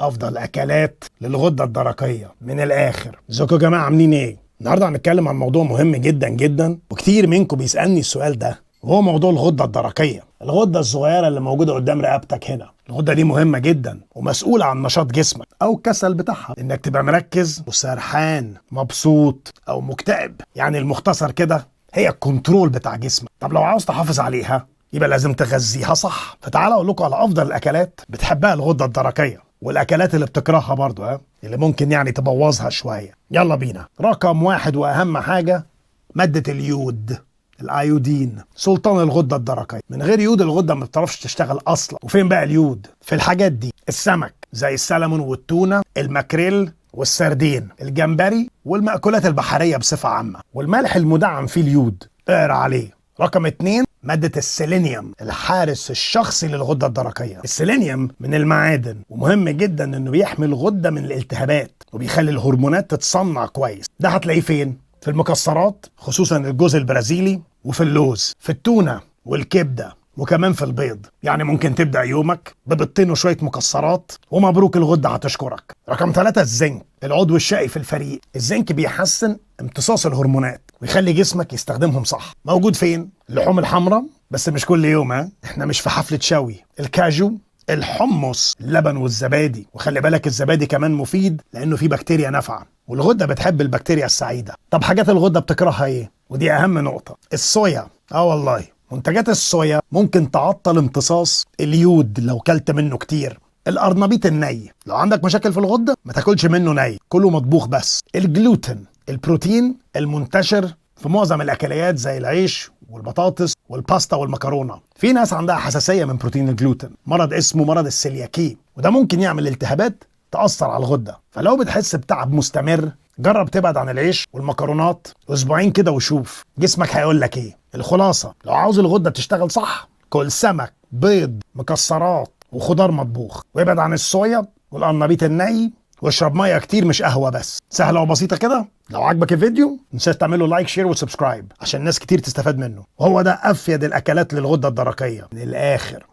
افضل اكلات للغده الدرقيه من الاخر. ازيكم يا جماعه، عاملين ايه؟ النهارده هنتكلم عن موضوع مهم جدا جدا، وكتير منكم بيسالني السؤال ده، وهو موضوع الغده الدرقيه. الغده الصغيره اللي موجوده قدام رقبتك هنا، الغده دي مهمه جدا ومسؤوله عن نشاط جسمك او الكسل بتاعها، انك تبقى مركز وسرحان مبسوط او مكتئب. يعني المختصر كده هي الكنترول بتاع جسمك. طب لو عاوز تحافظ عليها يبقى لازم تغذيها صح. فتعالى اقول لكم على افضل الاكلات بتحبها الغده الدرقيه، والاكلات اللي بتكرهها برضو، اللي ممكن يعني تبوظها شويه. يلا بينا. رقم واحد واهم حاجه ماده اليود، الايودين، سلطان الغده الدرقيه. من غير يود الغده ما بتعرفش تشتغل اصلا. وفين بقى اليود؟ في الحاجات دي: السمك زي السلمون والتونه، الماكريل والسردين، الجمبري والمأكولات البحريه بصفه عامه، والملح المدعم فيه اليود، اقرا عليه. رقم 2 مادة السيلينيوم، الحارس الشخصي للغدة الدرقية. السيلينيوم من المعادن، ومهم جدا انه بيحمي الغدة من الالتهابات، وبيخلي الهرمونات تتصنع كويس. ده هتلاقيه فين؟ في المكسرات، خصوصا الجوز البرازيلي، وفي اللوز، في التونة والكبدة، وكمان في البيض. يعني ممكن تبدأ يومك ببيضتين وشوية مكسرات ومبروك الغدة هتشكرك. رقم 3 الزنك، العضو الشقي في الفريق. الزنك بيحسن امتصاص الهرمونات ويخلي جسمك يستخدمهم صح. موجود فين؟ اللحوم الحمراء، بس مش كل يوم، احنا مش في حفلة شوي. الكاجو، الحمص، اللبن والزبادي. وخلي بالك الزبادي كمان مفيد لانه فيه بكتيريا نافعة، والغدة بتحب البكتيريا السعيدة. طب حاجات الغدة بتكرهها ايه؟ ودي اهم نقطة: الصويا. والله منتجات الصويا ممكن تعطل امتصاص اليود لو كلت منه كتير. القرنبيط الني، لو عندك مشاكل في الغدة ما تاكلش منه ني، كله مطبوخ بس. الجلوتين، البروتين المنتشر في معظم الاكلات زي العيش والبطاطس والباستا والمكرونه. في ناس عندها حساسيه من بروتين الجلوتين، مرض اسمه مرض السيلياكي، وده ممكن يعمل التهابات تاثر على الغده. فلو بتحس بتعب مستمر جرب تبعد عن العيش والمكرونات اسبوعين كده وشوف جسمك هيقول لك ايه. الخلاصه: لو عاوز الغده تشتغل صح كل سمك، بيض، مكسرات وخضار مطبوخ، وابعد عن الصويا والقرنبيط الني، واشرب ميه كتير مش قهوه بس. سهله وبسيطه كده. لو عجبك الفيديو متنساش تعمل له لايك، شير وسبسكرايب عشان ناس كتير تستفاد منه. وهو ده افيد الاكلات للغده الدرقيه من الاخر.